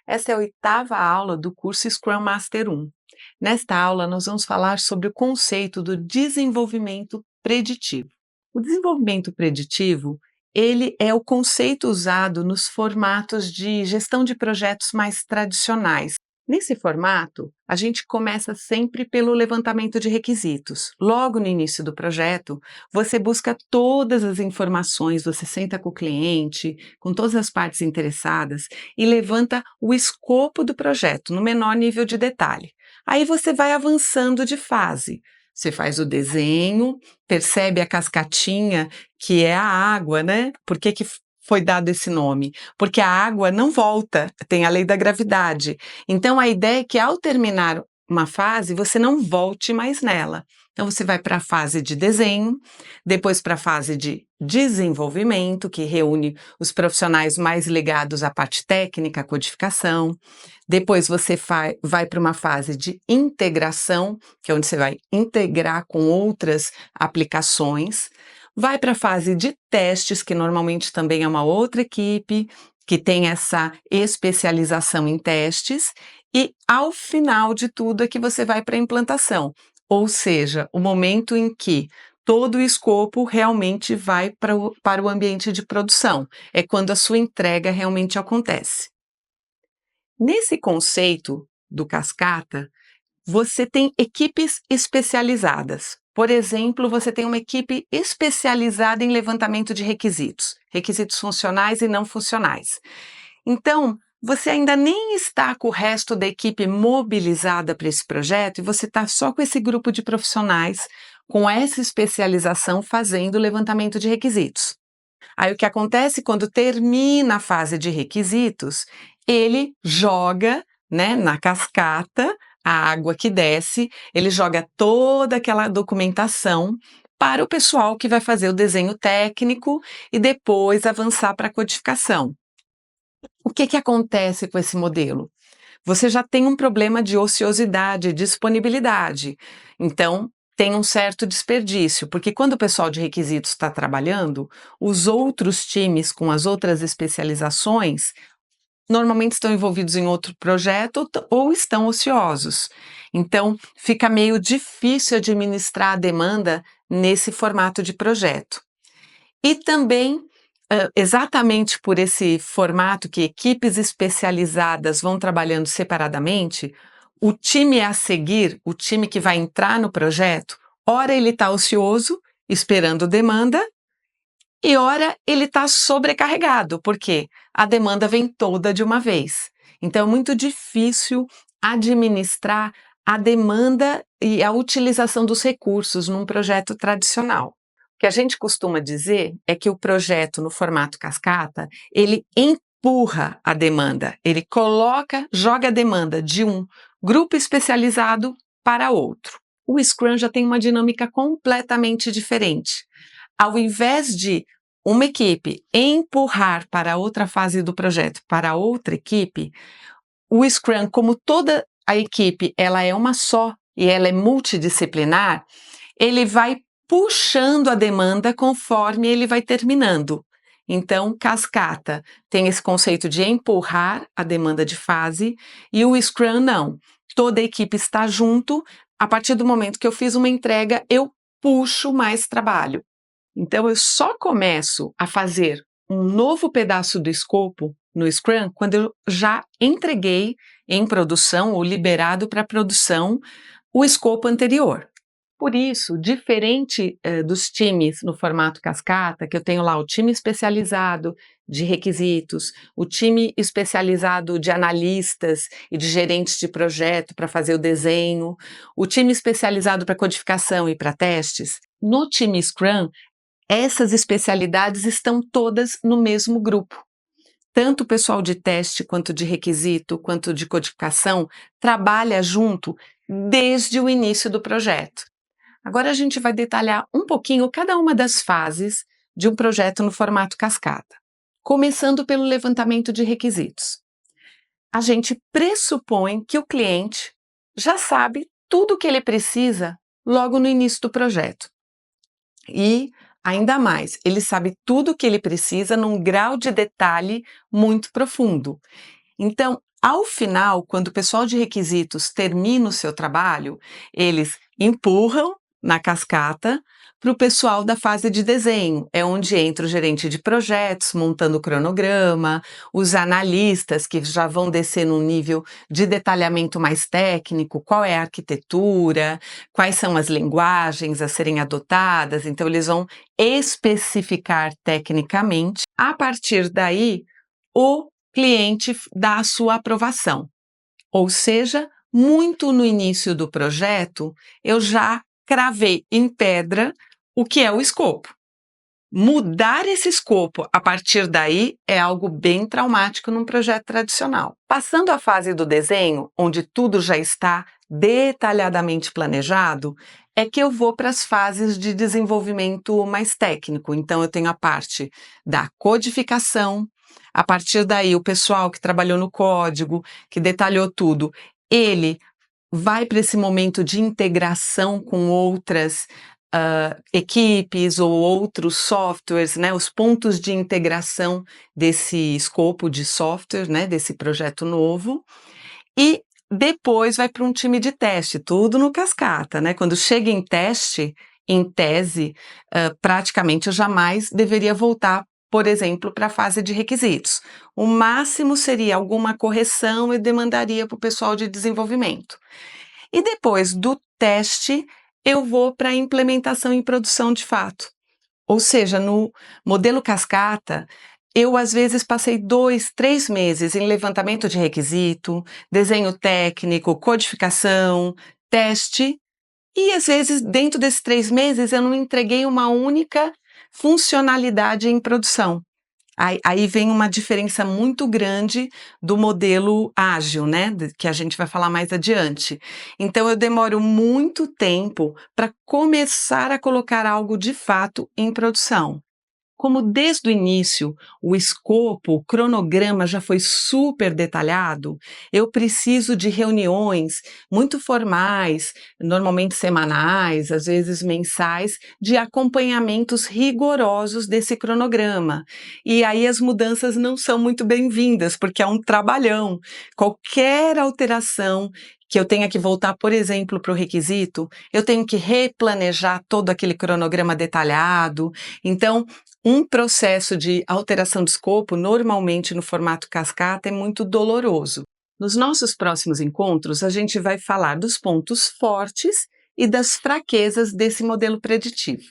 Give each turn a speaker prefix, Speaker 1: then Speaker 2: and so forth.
Speaker 1: Essa é a oitava aula do curso Scrum Master 1. Nesta aula, nós vamos falar sobre o conceito do desenvolvimento preditivo. O desenvolvimento preditivo, ele é o conceito usado nos formatos de gestão de projetos mais tradicionais. Nesse formato, a gente começa sempre pelo levantamento de requisitos. Logo no início do projeto, você busca todas as informações, você senta com o cliente, com todas as partes interessadas e levanta o escopo do projeto no menor nível de detalhe. Aí você vai avançando de fase. Você faz o desenho, percebe a cascatinha, que é a água, né? Por que foi dado esse nome? Porque a água não volta, tem a lei da gravidade. Então, a ideia é que ao terminar uma fase, você não volte mais nela. Então, você vai para a fase de desenho, depois para a fase de desenvolvimento, que reúne os profissionais mais ligados à parte técnica, à codificação. Depois você vai para uma fase de integração, que é onde você vai integrar com outras aplicações. Vai para a fase de testes, que normalmente também é uma outra equipe, que tem essa especialização em testes. E ao final de tudo é que você vai para a implantação, ou seja, o momento em que todo o escopo realmente vai para o ambiente de produção. É quando a sua entrega realmente acontece. Nesse conceito do cascata, você tem equipes especializadas. Por exemplo, você tem uma equipe especializada em levantamento de requisitos, requisitos funcionais e não funcionais. Então, você ainda nem está com o resto da equipe mobilizada para esse projeto e você está só com esse grupo de profissionais com essa especialização fazendo o levantamento de requisitos. Aí o que acontece quando termina a fase de requisitos, ele joga, né, na cascata a água que desce, ele joga toda aquela documentação para o pessoal que vai fazer o desenho técnico e depois avançar para a codificação. O que acontece com esse modelo? Você já tem um problema de ociosidade, disponibilidade. Então, tem um certo desperdício, porque quando o pessoal de requisitos está trabalhando, os outros times com as outras especializações normalmente estão envolvidos em outro projeto ou estão ociosos. Então, fica meio difícil administrar a demanda nesse formato de projeto. E também, exatamente por esse formato que equipes especializadas vão trabalhando separadamente, o time a seguir, o time que vai entrar no projeto, ora ele está ocioso, esperando demanda, e ora ele está sobrecarregado, porque a demanda vem toda de uma vez. Então é muito difícil administrar a demanda e a utilização dos recursos num projeto tradicional. O que a gente costuma dizer é que o projeto no formato cascata, ele empurra a demanda, ele joga a demanda de um grupo especializado para outro. O Scrum já tem uma dinâmica completamente diferente. Ao invés de uma equipe empurrar para outra fase do projeto, para outra equipe, o Scrum, como toda a equipe, ela é uma só e ela é multidisciplinar, ele vai puxando a demanda conforme ele vai terminando. Então, cascata tem esse conceito de empurrar a demanda de fase e o Scrum não. Toda a equipe está junto, a partir do momento que eu fiz uma entrega, eu puxo mais trabalho. Então, eu só começo a fazer um novo pedaço do escopo no Scrum quando eu já entreguei em produção ou liberado para produção o escopo anterior. Por isso, diferente dos times no formato cascata, que eu tenho lá o time especializado de requisitos, o time especializado de analistas e de gerentes de projeto para fazer o desenho, o time especializado para codificação e para testes, no time Scrum, essas especialidades estão todas no mesmo grupo. Tanto o pessoal de teste, quanto de requisito, quanto de codificação, trabalha junto desde o início do projeto. Agora a gente vai detalhar um pouquinho cada uma das fases de um projeto no formato cascata. Começando pelo levantamento de requisitos. A gente pressupõe que o cliente já sabe tudo o que ele precisa logo no início do projeto. E ainda mais, ele sabe tudo o que ele precisa num grau de detalhe muito profundo. Então, Ao final, quando o pessoal de requisitos termina o seu trabalho, eles empurram na cascata para o pessoal da fase de desenho. É onde entra o gerente de projetos, montando o cronograma, os analistas que já vão descer num nível de detalhamento mais técnico, qual é a arquitetura, quais são as linguagens a serem adotadas. Então, eles vão especificar tecnicamente. A partir daí, o cliente dá a sua aprovação. Ou seja, muito no início do projeto, eu já cravei em pedra o que é o escopo. Mudar esse escopo a partir daí é algo bem traumático num projeto tradicional. Passando a fase do desenho, onde tudo já está detalhadamente planejado, é que eu vou para as fases de desenvolvimento mais técnico. Então, eu tenho a parte da codificação. A partir daí, o pessoal que trabalhou no código, que detalhou tudo, ele vai para esse momento de integração com outras equipes ou outros softwares, né, os pontos de integração desse escopo de software, né, desse projeto novo, e depois vai para um time de teste, tudo no cascata, né? Quando chega em teste, em tese, praticamente eu jamais deveria voltar, por exemplo, para a fase de requisitos. O máximo seria alguma correção e demandaria para o pessoal de desenvolvimento. E depois do teste, eu vou para a implementação em produção de fato. Ou seja, no modelo cascata, eu às vezes passei 2, 3 meses em levantamento de requisito, desenho técnico, codificação, teste, e às vezes dentro desses 3 meses eu não entreguei uma única funcionalidade em produção. Aí vem uma diferença muito grande do modelo ágil, né, que a gente vai falar mais adiante. Então eu demoro muito tempo para começar a colocar algo de fato em produção. Como desde o início o escopo, o cronograma já foi super detalhado, eu preciso de reuniões muito formais, normalmente semanais, às vezes mensais, de acompanhamentos rigorosos desse cronograma. E aí as mudanças não são muito bem-vindas, porque é um trabalhão. Qualquer alteração que eu tenha que voltar, por exemplo, para o requisito, eu tenho que replanejar todo aquele cronograma detalhado. Então, um processo de alteração de escopo, normalmente no formato cascata, é muito doloroso. Nos nossos próximos encontros, a gente vai falar dos pontos fortes e das fraquezas desse modelo preditivo.